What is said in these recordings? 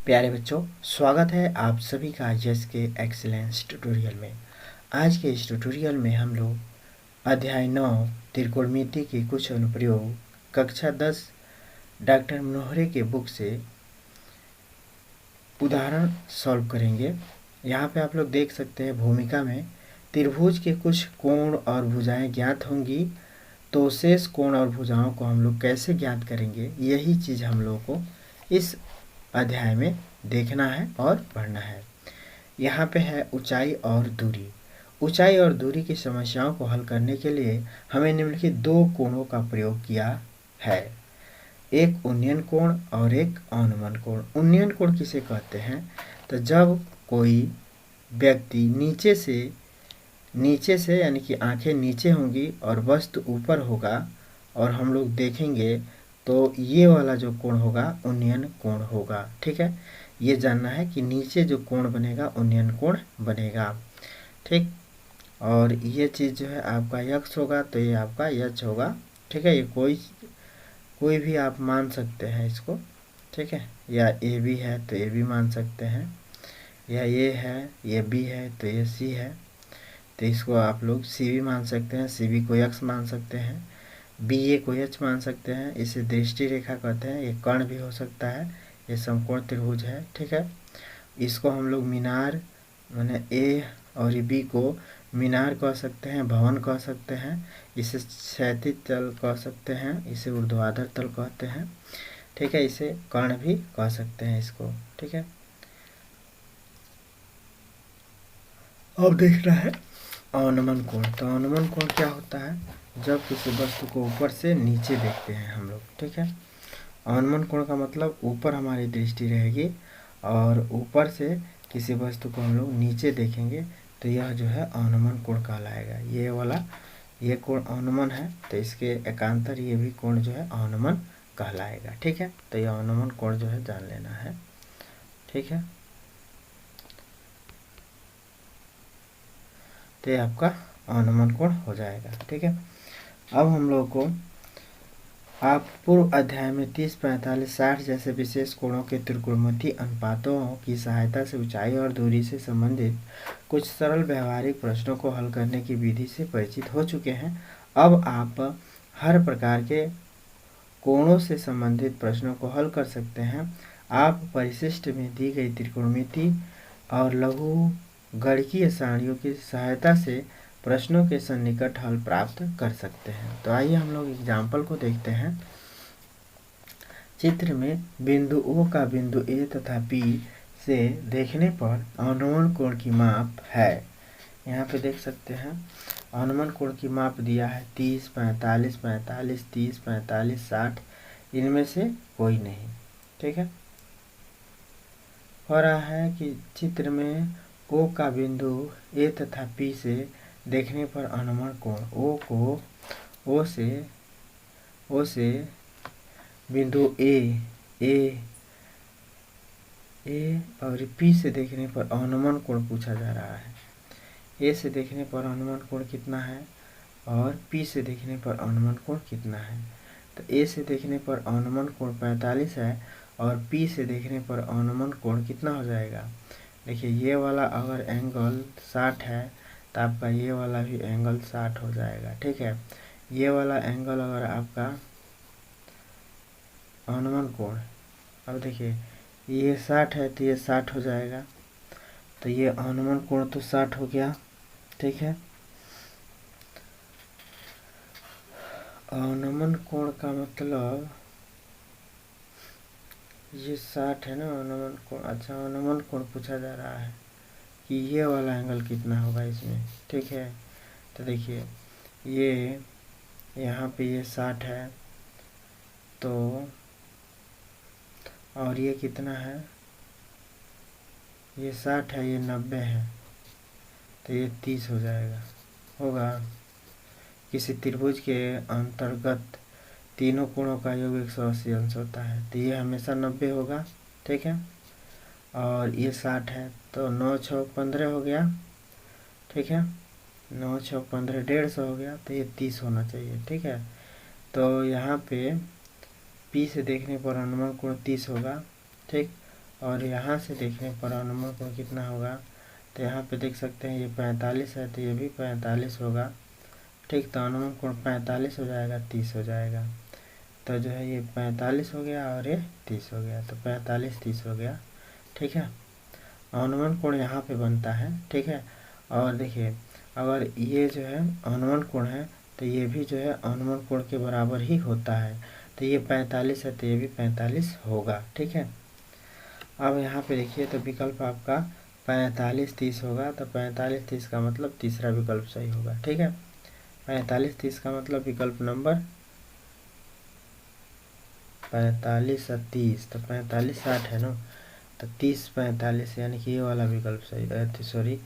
प्यारे बच्चों, स्वागत है आप सभी का यस के एक्सीलेंस ट्यूटोरियल में। आज के इस ट्यूटोरियल में हम लोग अध्याय 9 त्रिकोणमिति के कुछ अनुप्रयोग कक्षा 10 डॉक्टर मनोहरे के बुक से उदाहरण सॉल्व करेंगे। यहाँ पे आप लोग देख सकते हैं भूमिका में त्रिभुज के कुछ कोण और भुजाएं ज्ञात होंगी, तो शेष कोण और भुजाओं को हम लोग कैसे ज्ञात करेंगे, यही चीज़ हम लोगों को इस अध्याय में देखना है और पढ़ना है। यहाँ पे है ऊंचाई और दूरी। ऊंचाई और दूरी की समस्याओं को हल करने के लिए हमें निम्नलिखित दो कोणों का प्रयोग किया है, एक उन्नयन कोण और एक अवनमन कोण। उन्नयन कोण किसे कहते हैं? तो जब कोई व्यक्ति नीचे से यानी कि आंखें नीचे होंगी और वस्तु ऊपर होगा और हम लोग देखेंगे तो ये वाला जो कोण होगा उन्नयन कोण होगा। ठीक है, ये जानना है कि नीचे जो कोण बनेगा उन्नयन कोण बनेगा। ठीक, और ये चीज़ जो है आपका यक्स होगा तो ये आपका यच होगा। ठीक है, ये कोई भी आप मान सकते हैं इसको। ठीक है, या ए बी है तो ए बी मान सकते हैं, या ये है, ये बी है तो ये सी है, तो इसको आप लोग सी भी मान सकते हैं, सी बी को यक्स मान सकते हैं, बी ए को एच मान सकते हैं। इसे दृष्टि रेखा कहते हैं। ये कर्ण भी हो सकता है, ये समकोण त्रिभुज है। ठीक है, इसको हम लोग मीनार माने ए और बी को मीनार कह सकते हैं, भवन कह सकते हैं, इसे क्षैतिज तल कह सकते हैं, इसे ऊर्ध्वाधर तल कहते हैं। ठीक है, इसे कर्ण भी कह सकते हैं इसको। ठीक है, अब देखना है अवनमन कोण। तो अवनमन कोण क्या होता है? जब किसी वस्तु को ऊपर से नीचे देखते हैं हम लोग। ठीक है, अवनमन कोण का मतलब ऊपर हमारी दृष्टि रहेगी और ऊपर से किसी वस्तु को हम लोग नीचे देखेंगे तो यह जो है अवनमन कोण कहलाएगा। ये कोण अवनमन है, तो इसके एकांतर ये भी कोण जो है अवनमन कहलाएगा। ठीक है, तो यह अवनमन कोण जो है जान लेना है। ठीक है, तो ये आपका अवनमन कोण हो जाएगा। ठीक है, अब हम लोग को आप पूर्व अध्याय में 30, 45, 60 जैसे विशेष कोणों के त्रिकोणमितीय अनुपातों की सहायता से ऊंचाई और दूरी से संबंधित कुछ सरल व्यवहारिक प्रश्नों को हल करने की विधि से परिचित हो चुके हैं। अब आप हर प्रकार के कोणों से संबंधित प्रश्नों को हल कर सकते हैं। आप परिशिष्ट में दी गई त्रिकोणमिति और लघु गणकीय सारणियों की सहायता से प्रश्नों के सन्निकट हल प्राप्त कर सकते हैं। तो आइए हम लोग एग्जाम्पल को देखते हैं। चित्र में बिंदु O का बिंदु A तथा P से देखने पर अवनमन कोण की माप है। यहाँ पे देख सकते हैं अवनमन कोण की माप दिया है 30, 45, 45, 30, 45, 60, इनमें से कोई नहीं। ठीक है, हो रहा है कि चित्र में O का बिंदु A तथा P से देखने पर अवनमन कोण O से बिंदु A और P से देखने पर अवनमन कोण पूछा जा रहा है। A से देखने पर अवनमन कोण कितना है और P से देखने पर अवनमन कोण कितना है? तो A से देखने पर अवनमन कोण 45 है और P से देखने पर अवनमन कोण कितना हो जाएगा? देखिए, ये वाला अगर एंगल 60 है तो आपका ये वाला भी एंगल 60 हो जाएगा। ठीक है, ये वाला एंगल अगर आपका अवनमन कोण, अब देखिए ये 60 है तो ये 60 हो जाएगा, तो ये अवनमन कोण तो 60 हो गया। ठीक है, अवनमन कोण का मतलब ये 60 है ना अवनमन कोण। अच्छा, अवनमन कोण पूछा जा रहा है कि ये वाला एंगल कितना होगा इसमें। ठीक है, तो देखिए ये यहाँ पे ये 60 है तो, और ये कितना है, ये 60 है, ये 90 है, तो ये 30 हो जाएगा होगा। किसी त्रिभुज के अंतर्गत तीनों कोणों का योग 180 अंश होता है, तो ये हमेशा 90 होगा। ठीक है, और ये 60 है तो 9, 6, 15 हो गया। ठीक है, 9, 6, 15, 150 हो गया, तो ये 30 होना चाहिए। ठीक है, तो यहाँ पे P से देखने पर अनुमान कोण 30 होगा। ठीक, और यहाँ से देखने पर अनुमान कोण कितना होगा, तो यहाँ पे देख सकते हैं ये 45 है, तो ये भी 45 होगा। ठीक, तो अनुमान कोण 45 हो जाएगा, 30 हो जाएगा। तो जो है ये 45 हो गया और ये 30 हो गया, तो 45 30 हो गया। ठीक है, अनुमान कोण यहाँ पे बनता है। ठीक है, और देखिए अगर ये जो है अनुमान कोण है तो ये भी जो है अनुमान कोण के बराबर ही होता है। तो ये 45 है तो ये भी 45 होगा। ठीक है, अब यहाँ पे देखिए तो विकल्प आपका 45 30 होगा, तो 45 30 का मतलब तीसरा विकल्प सही होगा। ठीक है, 45 30 का मतलब विकल्प नंबर 45 और 30, तो 45 60 है ना, तो 30 45 यानी कि ये वाला विकल्प सही, सॉरी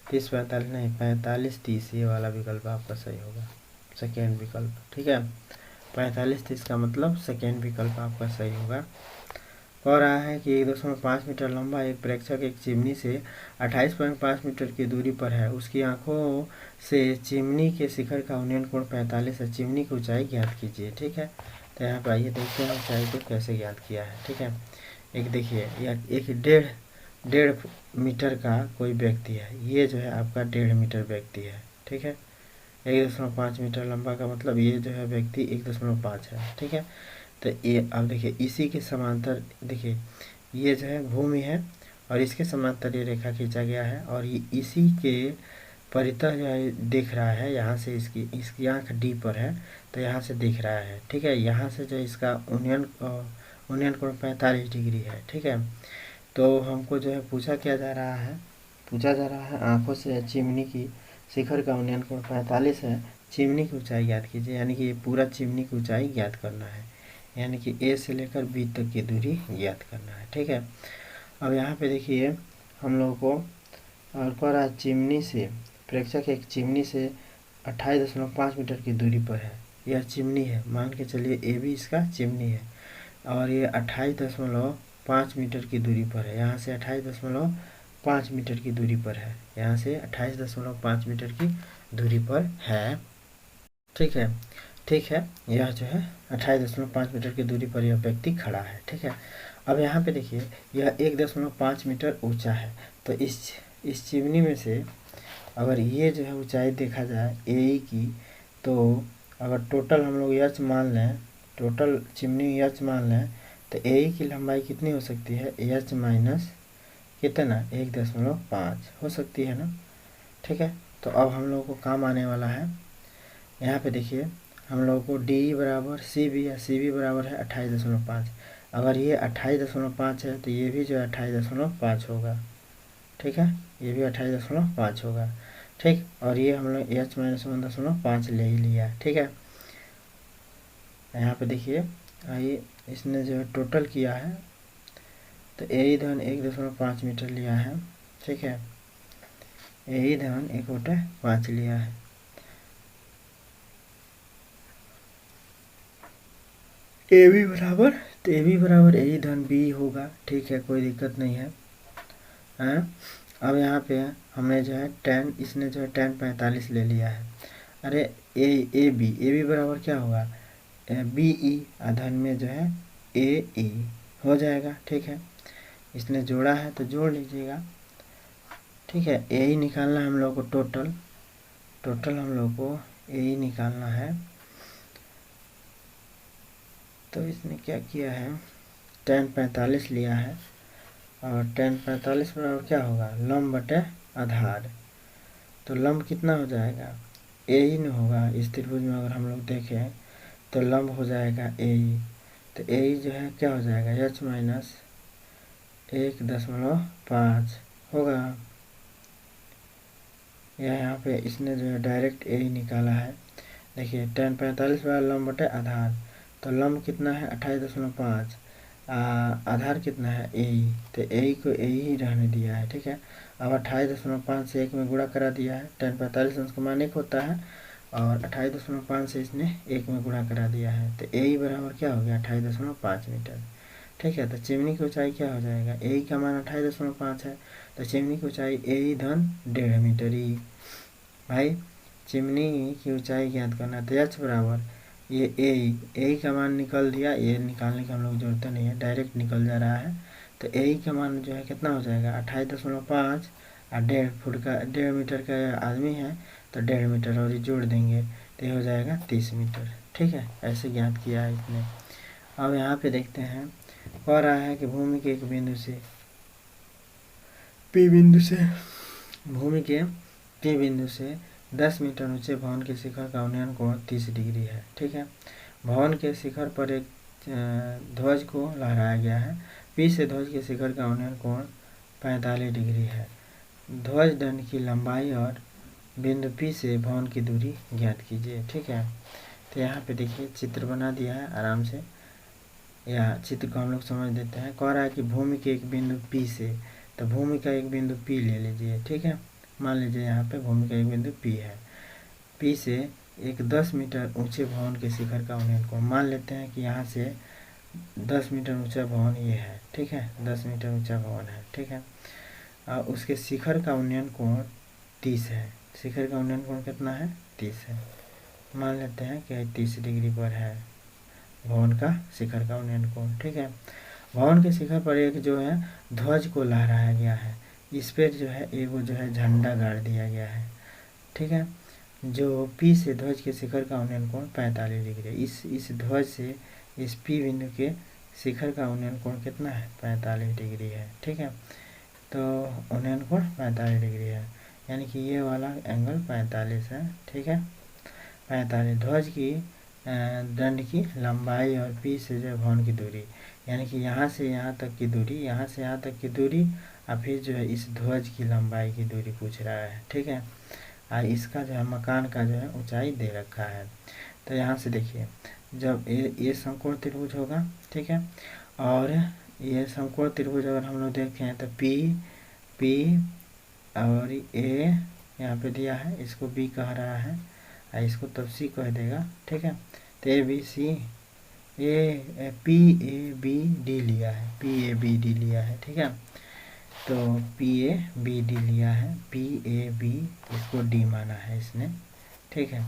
30 45 नहीं, 45 30 ये वाला विकल्प आपका सही होगा, सेकेंड विकल्प। ठीक है, 45 30 का मतलब सेकेंड विकल्प आपका सही होगा। कह रहा है कि 1.5 मीटर लंबा एक प्रेक्षक एक चिमनी से 28.5 मीटर की दूरी पर है। उसकी आंखों से चिमनी के शिखर का उन्नयन कोण 45 है। चिमनी की ऊंचाई ज्ञात कीजिए। ठीक है, तो यहाँ पर आइए देखते हैं ऊंचाई को कैसे ज्ञात किया है। ठीक है, एक देखिए यह एक डेढ़ मीटर का कोई व्यक्ति है। ये जो है आपका 1.5 मीटर व्यक्ति है। ठीक है, 1.5 मीटर लंबा का मतलब ये जो है व्यक्ति 1.5 है। ठीक है, तो ये अब देखिए इसी के समांतर देखिए ये जो है भूमि है और इसके समांतर ये रेखा खींचा गया है और ये इसी के परितः जो है दिख रहा है। यहाँ से इसकी आँख डी पर है तो यहाँ से दिख रहा है। ठीक है, यहाँ से जो इसका उन्नयन कोण 45 डिग्री है। ठीक है, तो हमको जो है पूछा जा रहा है आंखों से चिमनी की शिखर का उन्नयन कोण 45 है। चिमनी की ऊंचाई ज्ञात कीजिए, यानी कि ये पूरा चिमनी की ऊंचाई ज्ञात करना है, यानी कि ए से लेकर बी तक की दूरी ज्ञात करना है। ठीक है, अब यहाँ पे देखिए हम लोगों को और कह रहा है चिमनी से प्रेक्षक एक चिमनी से 28.5 मीटर की दूरी पर है। यह चिमनी है, मान के चलिए ए भी इसका चिमनी है और ये 28.5 मीटर की दूरी पर है। यहाँ से 28.5 मीटर की दूरी पर है, यहाँ से 28.5 मीटर की दूरी पर है। ठीक है, यह जो है 28.5 मीटर की दूरी पर यह व्यक्ति खड़ा है। ठीक है, अब यहाँ पे देखिए यह 1.5 मीटर ऊंचा है। तो इस चिमनी में से अगर ये जो है ऊंचाई देखा जाए ए की, तो अगर टोटल हम लोग एच मान लें, टोटल चिमनी एच मान लें, तो ए की लंबाई कितनी हो सकती है, एच माइनस कितना 1.5 हो सकती है ना। ठीक है, तो अब हम लोगों को काम आने वाला है। यहाँ पे देखिए हम लोगों को डी बराबर सी बी है, सी बी बराबर है 28.5। अगर ये 28.5 है तो ये भी जो है 28.5 होगा। ठीक है, ये भी 28.5 होगा। ठीक, और ये हम लोग एच माइनस 1.5 ले ही लिया है। ठीक है, यहाँ पे देखिए आइए इसने जो है टोटल किया है तो ए धन 1.5 मीटर लिया है। ठीक है, ए धन 1/5 लिया है। ए बी बराबर, तो ए बी बराबर ए धन बी होगा। ठीक है, कोई दिक्कत नहीं है। अब यहाँ पे हमने जो है tan, इसने जो है tan 45 ले लिया है। अरे ए बी बराबर क्या होगा, बी ई धन में जो है ए ई हो जाएगा। ठीक है, इसने जोड़ा है तो जोड़ लीजिएगा। ठीक है, ए ई निकालना है हम लोग को, टोटल हम लोग को ए ई निकालना है। तो इसने क्या किया है, tan 45 लिया है और tan 45 बराबर क्या होगा, लंब बटे आधार। तो लंब कितना हो जाएगा, ए ही न होगा। इस त्रिभुज में अगर हम लोग देखें तो लंब हो जाएगा ए ई, तो ए ई जो है क्या हो जाएगा, एच माइनस 1.5 होगा। यहाँ पे इसने जो है डायरेक्ट ए ई निकाला है। देखिए tan 45 बराबर लंब बटे आधार, तो लंब कितना है 28.5, आधार कितना है ए ई, तो ए ई को ए ही रहने दिया है। ठीक है, अब 28.5 से 1 में गुणा करा दिया है। tan 45 उसका मान 1 होता है और 28.5 से इसने 1 में गुणा करा दिया है, तो ए ई बराबर क्या हो गया 28.5 मीटर। ठीक है, तो चिमनी की ऊंचाई क्या हो जाएगा, ए ई का मान 28.5 है तो चिमनी की ऊंचाई ए ई धन 1.5 मीटर ही। भाई चिमनी की ऊंचाई ज्ञात करना, तो एच बराबर ये ए ई का मान निकल दिया, ये निकालने की हम लोग जरूरत नहीं है, डायरेक्ट निकल जा रहा है। तो ए का मान जो है कितना हो जाएगा 28.5 और 1.5 फुट का 1.5 मीटर का आदमी है तो 1.5 मीटर और जोड़ देंगे तो ये हो जाएगा 30 मीटर। ठीक है, ऐसे ज्ञात किया है इसने। अब यहाँ पे देखते हैं, कह रहा है कि भूमि के एक बिंदु से पी बिंदु से भूमि के पी बिंदु से 10 मीटर ऊंचे भवन के शिखर का उन्नयन कोण 30 डिग्री है। ठीक है, भवन के शिखर पर एक ध्वज को लहराया गया है। पी से ध्वज के शिखर का उन्नयन कोण 45 डिग्री है। ध्वज दंड की लंबाई और बिंदु पी से भवन की दूरी ज्ञात कीजिए। ठीक है, तो यहाँ पे देखिए चित्र बना दिया है आराम से, या चित्र को हम लोग समझ देते हैं। कह रहा है कि भूमि के एक बिंदु पी से, तो भूमि का एक बिंदु पी ले लीजिए। ठीक है, मान लीजिए यहाँ पे भूमि का एक बिंदु पी है। पी से एक 10 मीटर ऊंचे भवन के शिखर का उन्नयन कोण, मान लेते हैं कि यहाँ से 10 मीटर ऊंचा भवन ये है। ठीक है, 10 मीटर ऊंचा भवन है। ठीक है, और उसके शिखर का उन्नयन कोण 30 है। शिखर का उन्नयन कोण कितना है 30 है। मान लेते हैं कि 30 डिग्री पर है भवन का शिखर का उन्नयन कोण। ठीक है, भवन के शिखर पर एक जो है ध्वज को लहराया गया है। इस पर जो है एक जो है झंडा गाड़ दिया गया है। ठीक है, जो पी से ध्वज के शिखर का उन्नयन कोण 45 डिग्री है। इस ध्वज से इस पी बिंदु के शिखर का उन्नयन कोण कितना है 45 डिग्री है। ठीक है, तो उन्नयन कोण 45 डिग्री है, यानी कि ये वाला एंगल 45 है। ठीक है, 45। ध्वज की दंड की लंबाई और पी से जो है भवन की दूरी, यानी कि यहाँ से यहाँ तक की दूरी, यहाँ से यहाँ तक की दूरी, और फिर जो है इस ध्वज की लंबाई की दूरी पूछ रहा है। ठीक है, और इसका जो है मकान का जो है ऊंचाई दे रखा है। तो यहाँ से देखिए, जब ये समकोण त्रिभुज होगा। ठीक है, और ये समकोण त्रिभुज अगर हम लोग देखें तो पी और ए यहाँ पे दिया है, इसको बी कह रहा है और इसको तब सी कह देगा। ठीक है, तो A B C A P A B D लिया है, पी ए बी डी लिया है। ठीक है, तो पी ए बी डी लिया है, पी ए बी इसको डी माना है इसने। ठीक है,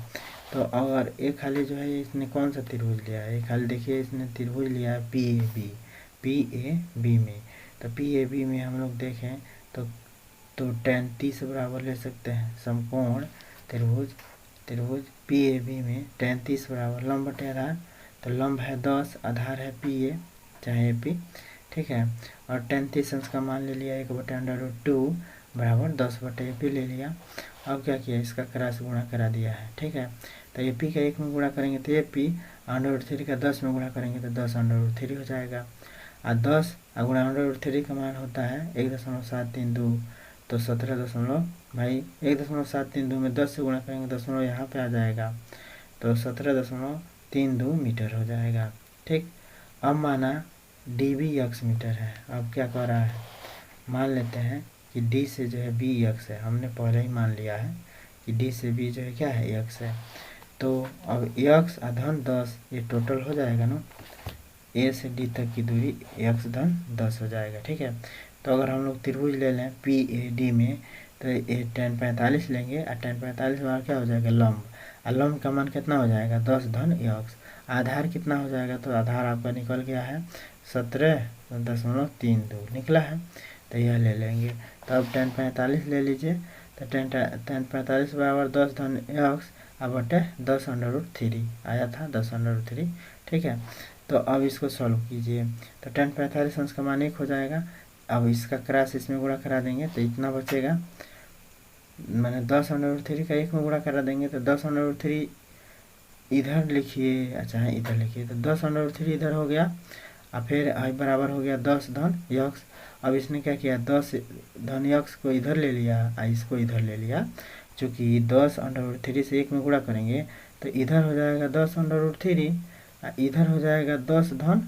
तो अगर एक खाली जो है इसने कौन सा त्रिभुज लिया है, एक खाली देखिए इसने त्रिभुज लिया है पी ए बी में। तो पी ए बी में हम लोग देखें तो tan 30 बराबर ले सकते हैं। समकोण त्रिभुज पी ए बी में tan 30 बराबर लंब बटे आधार, तो लंब है 10, आधार है पी ए चाहे पी। ठीक है, और tan 30 का मान ले लिया 1/√2 बराबर 10/p ले लिया। अब क्या किया, इसका क्रॉस गुणा करा दिया है। ठीक है, तो ए पी का 1 में गुणा करेंगे तो ए पी, √3 का 10 में गुणा करेंगे तो 10√3 हो जाएगा। और 10 गुणा √3 का मान होता है 1.732, तो 17 भाई 1.732 में 10 से गुणा करेंगे, दशमलव यहाँ पे आ जाएगा, तो 17.32 मीटर हो जाएगा। ठीक, अब माना डी बी यक्स मीटर है। अब क्या कह रहा है, मान लेते हैं कि डी से जो है बी यक्स है, हमने पहले ही मान लिया है कि डी से बी जो है क्या है यक्स है। तो अब यक्स धन 10 ये टोटल हो जाएगा ना, ए से डी तक की दूरी यक्स धन 10 हो जाएगा। ठीक है, तो अगर हम लोग त्रिभुज ले लें पी ए डी में तो ये tan 45 लेंगे, और tan 45 बार क्या हो जाएगा लंब, और लंब का मान कितना हो जाएगा 10 धन यक्स। आधार कितना हो जाएगा, तो आधार आपका निकल गया है 17.32 निकला है, तो यह ले लेंगे। तो अब tan 45 ले लीजिए, तो tan 45 बराबर 10 धन यक्स अब बटे 10√3 आया था 10√3। ठीक है, तो अब इसको सॉल्व कीजिए, तो tan 45 अंश का मान 1 हो जाएगा। अब इसका क्रॉस इसमें गुणा करा देंगे तो इतना बचेगा, मैंने 10√3 का 1 में गुणा करा देंगे तो 10√3 इधर लिखिए, अच्छा है इधर लिखिए, तो 10√3 इधर हो गया, और फिर आई बराबर हो गया 10 धन यक्स। अब इसने क्या किया 10 धन यक्स को इधर ले लिया और इसको इधर ले लिया, चूँकि 10√3 से 1 में गुणा करेंगे तो इधर हो जाएगा 10√3 और इधर हो जाएगा 10 धन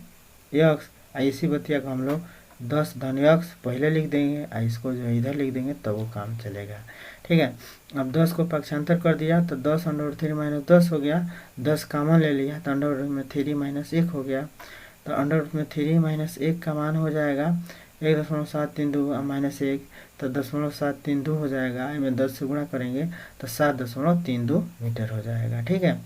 यक्स। इसी बतिया को हम लोग 10 धन यक्स पहले लिख देंगे और इसको जो है इधर लिख देंगे तब वो काम चलेगा। ठीक है, अब 10 को पक्षांतर कर दिया तो 10√3 माइनस 10 हो गया, 10 कॉमन ले लिया तो √3 माइनस 1 हो गया, तो √3 माइनस 1 का मान हो जाएगा 1.732 माइनस 1, तो 0.732 हो जाएगा। इसमें 10 से गुणा करेंगे तो 7.32 मीटर हो जाएगा। ठीक है,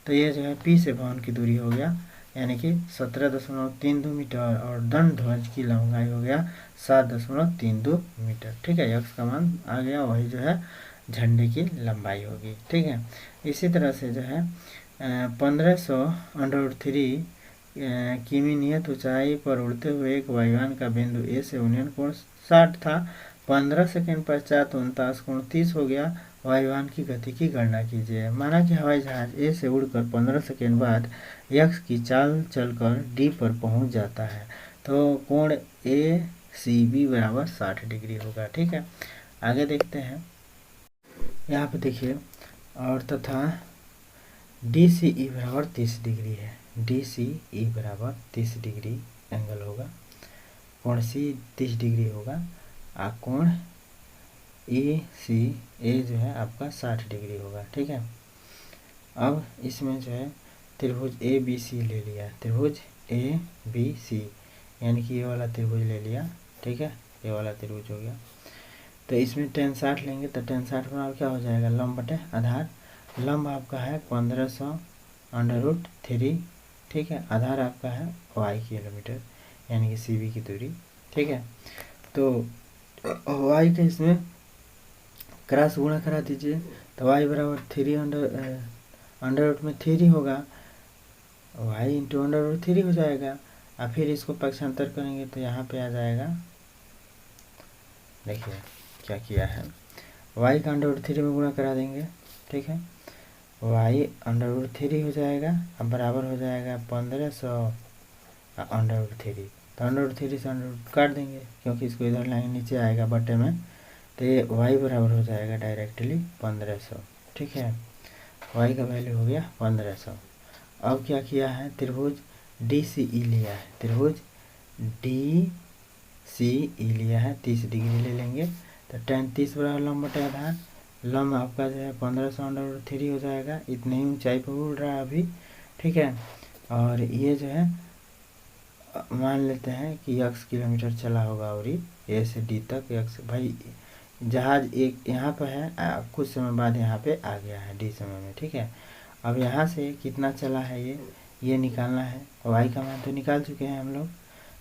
तो ये जो है पी से भवन की दूरी हो गया, यानी कि 17.32 मीटर, और दंड ध्वज की लंबाई हो गया 7.32 मीटर। ठीक है, यक्स का मान आ गया, वही जो है झंडे की लंबाई होगी। ठीक है, इसी तरह से जो है 1500√3 किमी नियत ऊंचाई पर उड़ते हुए एक वायुयान का बिंदु ए से उन्नयन कोण 60 था। 15 सेकंड पश्चात 49 कोण 30 हो गया। वायुयान की गति की गणना कीजिए। माना कि हवाई जहाज ए से उड़कर 15 सेकंड बाद यक्स की चाल चलकर डी पर पहुंच जाता है, तो कोण ए सी बी बराबर 60 डिग्री होगा। ठीक है, आगे देखते हैं। यहाँ पे देखिए, और तथा डी सी ई बराबर 30 डिग्री है। डी सी ई बराबर 30 डिग्री एंगल होगा। कोण सी 30 डिग्री होगा, और कोण ए सी ए जो है आपका 60 डिग्री होगा। ठीक है, अब इसमें जो है त्रिभुज ए बी सी ले लिया, त्रिभुज ए बी सी, यानी कि ये वाला त्रिभुज ले लिया। ठीक है, ये वाला त्रिभुज हो गया। तो इसमें tan 60 लेंगे तो tan 60 बराबर क्या हो जाएगा, लंब बटे आधार। लंब आपका है 1500√3। ठीक है, आधार आपका है y किलोमीटर, यानी कि सी बी की दूरी। ठीक है, तो y के इसमें क्रॉस गुणा करा दीजिए, तो y बराबर 3 अंडर में 3 होगा, y इंटू √3 हो जाएगा। और फिर इसको पक्षांतर करेंगे तो यहाँ पे आ जाएगा, देखिए क्या किया है, y का √3 में गुणा करा देंगे। ठीक है, y √3 हो जाएगा, अब बराबर हो जाएगा 1500 √3। तो √3 से काट देंगे, क्योंकि इसको इधर लाएंगे नीचे आएगा बटे में, तो ये y बराबर हो जाएगा डायरेक्टली 1500। ठीक है, y का वैल्यू हो गया 1500। अब क्या किया है, त्रिभुज डी सी ई लिया है, त्रिभुज डी सी ई लिया है, 30 डिग्री ले लेंगे। तो tan 30 बराबर लंब बटे आधार। लंब आपका जो है 1500√3 हो जाएगा, इतने ही ऊंचाई पर उड़ रहा है अभी। ठीक है, और ये जो है मान लेते हैं कि x किलोमीटर चला होगा, और ए से डी तक x, भाई जहाज एक यहाँ पर है, कुछ समय बाद यहाँ पे आ गया है डी समय में। ठीक है, अब यहाँ से कितना चला है ये निकालना है। y का मान तो निकाल चुके हैं हम लोग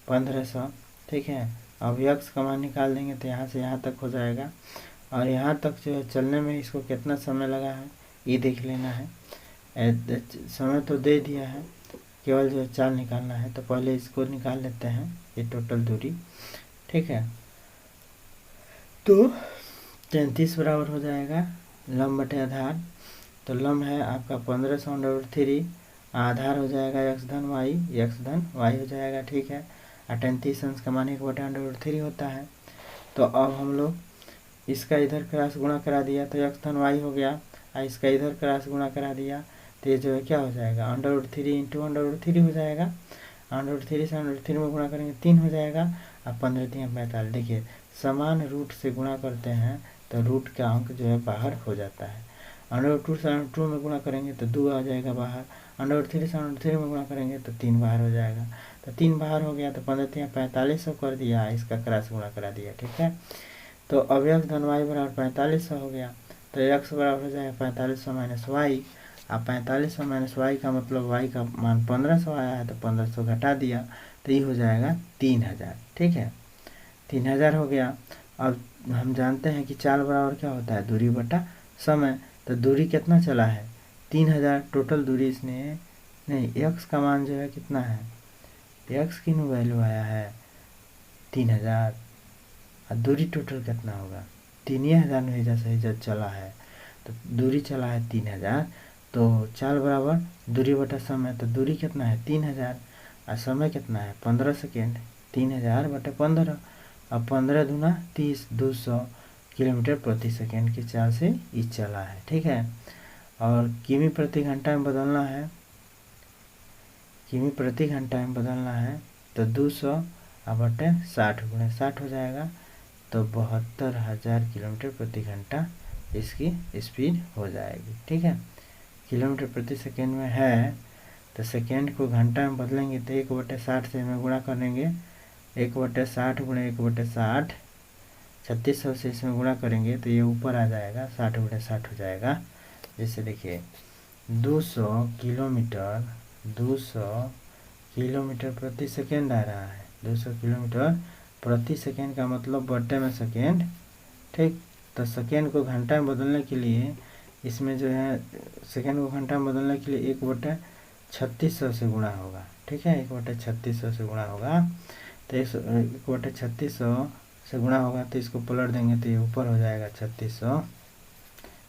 1500। ठीक है, अब x का मान निकाल देंगे तो यहाँ से यहाँ तक हो जाएगा, और यहाँ तक जो चलने में इसको कितना समय लगा है ये देख लेना है। समय तो दे दिया है, केवल जो चाल निकालना है, तो पहले इसको निकाल लेते हैं, ये टोटल दूरी। ठीक है, तो 33 बराबर हो जाएगा लंब बटे आधार। तो लंब है आपका 1500√3, आधार हो जाएगा x धन y हो जाएगा। ठीक है, और 33 अंश का मान 1/√3 होता है। तो अब हम लोग इसका इधर क्रॉस गुणा करा दिया तो x धन y हो गया, और इसका इधर क्रॉस गुणा करा दिया तो ये जो है क्या हो जाएगा, √3 इंटू √3 हो जाएगा। √3 से √3 में गुणा करेंगे 3 हो जाएगा, और 15 3 45। देखिए समान रूट से गुणा करते हैं तो रूट का अंक जो है बाहर हो जाता है। √2 से √2 में गुणा करेंगे तो 2 आ जाएगा बाहर, √3 से √3 में गुणा करेंगे तो 3 बाहर हो जाएगा। तो 3 बाहर हो गया, तो 15 3 4500 कर दिया, इसका क्रॉस गुणा करा दिया। ठीक है, तो अब x धन y बराबर 4500 हो गया, तो x बराबर हो जाएगा 4500 माइनस वाई। अब 4500 माइनस वाई का मतलब y का मान 1500 आया है, तो 1500 घटा दिया, तो ये हो जाएगा 3000। ठीक है, 3000 हो गया। अब हम जानते हैं कि चाल बराबर क्या होता है, दूरी बटा समय। तो दूरी कितना चला है, 3000 टोटल दूरी इसने, नहीं x का मान जो है कितना है, x की वैल्यू आया है 3000, और दूरी टोटल कितना होगा, 3000 में सही जब चला है, तो दूरी चला है 3000। तो चाल बराबर दूरी बटा समय, तो दूरी कितना है 3000, और समय कितना है 15 सेकेंड। 3000 बटे 15, अब 15 दूना 30, 200 किलोमीटर प्रति सेकेंड की चाल से ये चला है। ठीक है, और किमी प्रति घंटा में बदलना है, किमी प्रति घंटा में बदलना है, तो 200 बटे 60 गुणे 60 हो जाएगा, तो 72,000 किलोमीटर प्रति घंटा इसकी स्पीड हो जाएगी। ठीक है, किलोमीटर प्रति सेकेंड में है, तो सेकेंड को घंटा में बदलेंगे तो 1/60 से में गुणा करेंगे, 1/60 गुणे 1/60, 3600 से इसमें गुणा करेंगे तो ये ऊपर आ जाएगा, 60/60 हो जाएगा। जैसे देखिए 200 किलोमीटर 200 किलोमीटर प्रति सेकेंड आ रहा है। 200 किलोमीटर प्रति सेकेंड का मतलब बट्टे में सेकेंड, ठीक। तो सेकेंड को घंटा में बदलने के लिए इसमें जो है सेकेंड को घंटा में बदलने के लिए 1/3600 से गुणा होगा, ठीक है। 1/3600 से गुणा होगा तो 1/3600 से गुणा होगा तो इसको पलट देंगे तो ये ऊपर हो जाएगा 3600,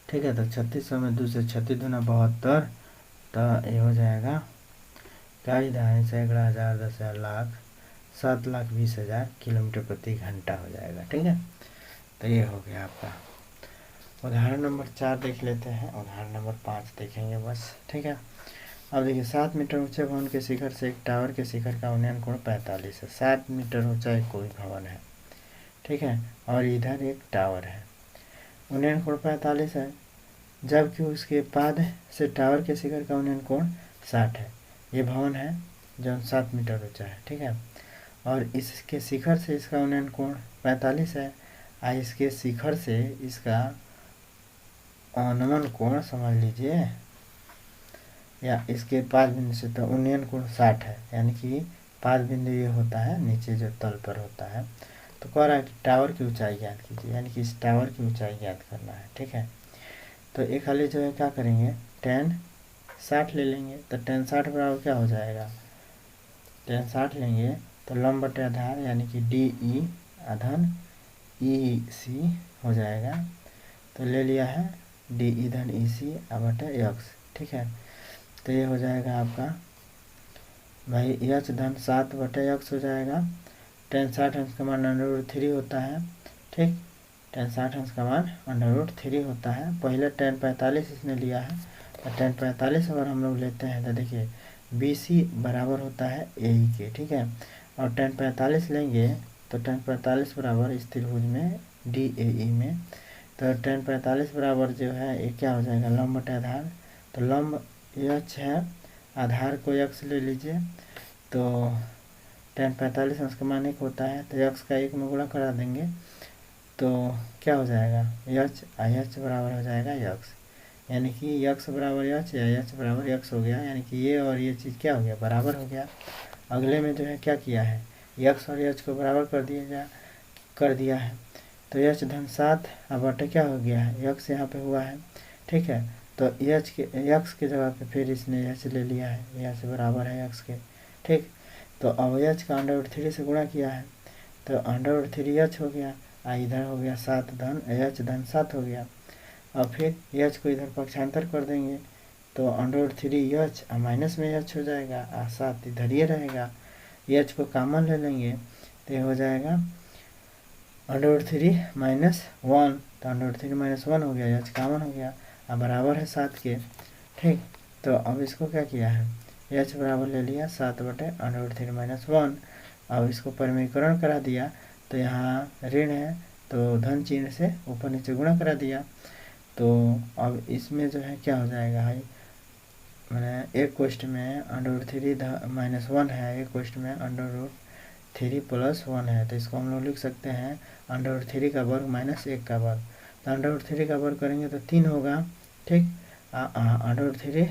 ठीक है। तो 3600 में 2 से 36 दूना 72, तो ये हो जाएगा कई दहाई सैकड़ा हज़ार 10,000 लाख 7,20,000 किलोमीटर प्रति घंटा हो जाएगा, ठीक है। तो ये हो गया आपका। उदाहरण नंबर 4 देख लेते हैं। उदाहरण नंबर 5 देखेंगे बस, ठीक है। अब देखिए 7 मीटर ऊंचे भवन के शिखर से एक टावर के शिखर का उन्नयन कोण 45 है। 7 मीटर ऊंचा एक कोई भवन है, ठीक है, और इधर एक टावर है। उन्नयन कोण 45 है, जबकि उसके पाद से टावर के शिखर का उन्नयन कोण 60 है। ये भवन है जो 7 मीटर ऊंचा है, ठीक है, और इसके शिखर से इसका उन्नयन कोण 45 है। इसके शिखर से इसका नमन कोण समझ लीजिए, या इसके पाद बिंदु से तो उन्नयन कोण 60 है, यानी कि पाद बिंदु ये होता है नीचे जो तल पर होता है। तो कह रहा है कि टावर की ऊंचाई ज्ञात कीजिए, यानी कि इस टावर की ऊंचाई ज्ञात करना है, ठीक है। तो एक खाली जो है क्या करेंगे, tan 60 ले लेंगे। तो tan 60 बराबर क्या हो जाएगा, tan 60 लेंगे तो लंब बटे आधार यानी कि DE आधन EC हो जाएगा। तो ले लिया है DE धन EC बटे x, ठीक है। तो ये हो जाएगा आपका भाई h धन 7 बटे x हो जाएगा। tan 60 अंश का मान √3 होता है, ठीक। tan 60 अंश का मान √3 होता है। पहले tan 45 इसने लिया है, तो tan 45 अगर हम लोग लेते हैं तो देखिए BC बराबर होता है AE के, ठीक है। और tan 45 लेंगे तो tan 45 बराबर इस त्रिभुज में DAE में, तो tan 45 बराबर जो है ये क्या हो जाएगा, लंब बटे आधार। तो लंब h है, आधार को x ले लीजिए। तो tan 45 अंश का मान 1 होता है, तो x का 1 में गुणा करा देंगे तो क्या हो जाएगा, h बराबर हो जाएगा x, यानी कि x बराबर h या h बराबर x हो गया, यानी कि ये और ये चीज़ क्या हो गया, बराबर हो गया। अगले में जो है क्या किया है, x और h को बराबर कर दिया है। तो h धन 7 अब बटे क्या हो गया है, x यहाँ पे हुआ है, ठीक है। तो x के जगह पे फिर इसने h ले लिया है, h बराबर है x के, ठीक। तो अब h का √3 से गुणा किया है तो √3h हो गया, इधर हो गया 7 धन h धन 7 हो गया। अब फिर h को इधर पक्षांतर कर देंगे तो √3h माइनस में h हो जाएगा, 7 इधर ये रहेगा। h को कॉमन ले लेंगे तो ये हो जाएगा √3 - 1, तो √3 - 1 हो गया, h कॉमन हो गया, अब बराबर है 7 के, ठीक। तो अब इसको क्या किया है, h बराबर ले लिया 7 बटे √3 - 1। अब इसको परिमीकरण करा दिया तो यहाँ ऋण है तो धन चिन्ह से ऊपर नीचे गुणा करा दिया। तो अब इसमें जो है क्या हो जाएगा भाई, मैंने एक क्वेश्चन में √3 - 1 है, एक क्वेश्चन में √3 + 1 है, तो इसको हम लोग लिख सकते हैं √3 का वर्ग - 1 का वर्ग। तो √3 का वर्ग करेंगे तो 3 होगा, ठीक। √3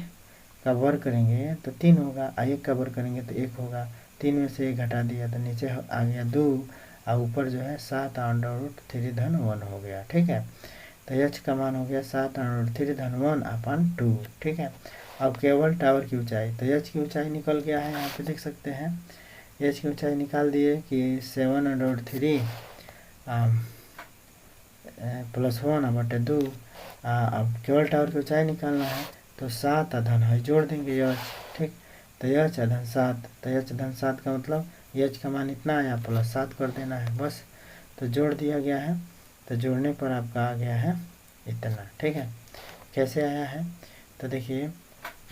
का वर्ग करेंगे तो 3 होगा, 1 का वर्ग करेंगे तो 1 होगा, 3 में से 1 घटा दिया तो नीचे आ गया 2, और ऊपर जो है 7 √3 धन 1 हो गया, ठीक है। तो h का मान हो गया 7 √3 धन 1/2, ठीक है। अब केवल टावर की ऊंचाई, तो h की ऊंचाई निकल गया है, यहाँ पे देख सकते हैं h की ऊंचाई निकाल दिए कि 7 √3 + 1/2। अब केवल टावर की ऊंचाई निकालना है तो 7 धन है जोड़ देंगे h, ठीक। तो h धन 7, तो h धन 7 का मतलब h का मान इतना आया +7 कर देना है बस। तो जोड़ दिया गया है, तो जोड़ने पर आपका आ गया है इतना, ठीक है। कैसे आया है, तो देखिए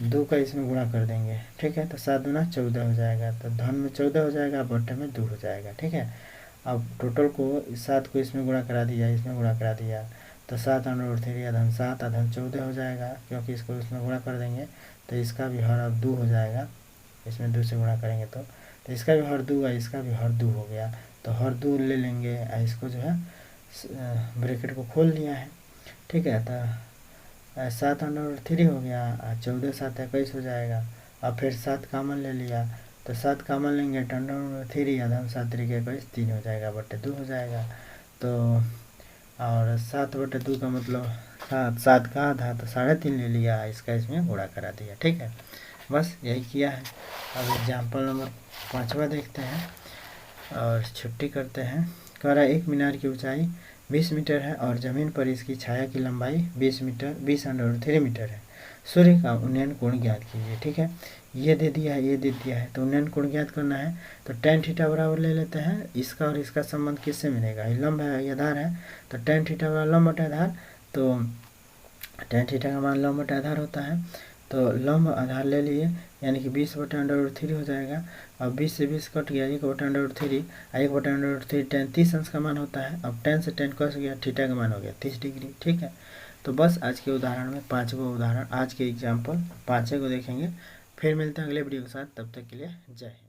2 का इसमें गुणा कर देंगे, ठीक है। तो 7 दूना 14 हो जाएगा, तो धन में 14 हो जाएगा, बट्टे में 2 हो जाएगा, ठीक है। अब टोटल को 7 को इसमें गुणा करा दिया, इसमें गुणा करा दिया, तो 7 √3 धन 7 धन 14 हो जाएगा, क्योंकि इसको इसमें गुणा कर देंगे तो इसका भी हर अब 2 हो जाएगा, इसमें 2 से गुणा करेंगे तो इसका भी हर 2 है, इसका भी हर 2 हो गया, तो हर 2 ले लेंगे, इसको जो है ब्रैकेट को खोल लिया है, ठीक है। तो 7 √3 हो गया, 14 7 21 हो जाएगा। अब फिर 7 कॉमन ले लिया तो 7 कॉमन लेंगे, 10⁻³ आधा 7 तरीके 21 3 हो जाएगा, बटे 2 हो जाएगा। तो और 7/2 का मतलब 7 का आधा, तो 3.5 ले लिया, इसका इसमें गुणा करा दिया। ठीक है, बस यही किया है। अब एग्जाम्पल नंबर 5वां देखते हैं और छुट्टी करते हैं। कह रहा है एक मीनार की ऊंचाई 20 मीटर है और ज़मीन पर इसकी छाया की लंबाई 20 मीटर है। सूर्य का उन्नयन कोण ज्ञात कीजिए। ठीक है, ये दे दिया है, ये दे दिया है, तो उन्नयन कोण ज्ञात करना है तो tan थीटा बराबर ले लेते हैं। इसका और इसका संबंध किससे मिलेगा, ये लंब है, ये आधार है, तो tan थीटा बराबर लंब बटे आधार, तो tan थीटा का मान लंब बटे आधार होता है। तो लंब आधार ले लिए, यानी कि 20/√3 हो जाएगा। अब 20 से 20 कट गया, 1/√3, 1/√3 tan 30 अंश का मान होता है। अब tan से tan कस गया, थीटा का मान हो गया 30 डिग्री। ठीक है, तो बस आज के उदाहरण में 5वां उदाहरण, आज के एग्जाम्पल 5 को देखेंगे। फिर मिलते हैं अगले वीडियो के साथ, तब तक के लिए जय हिंद।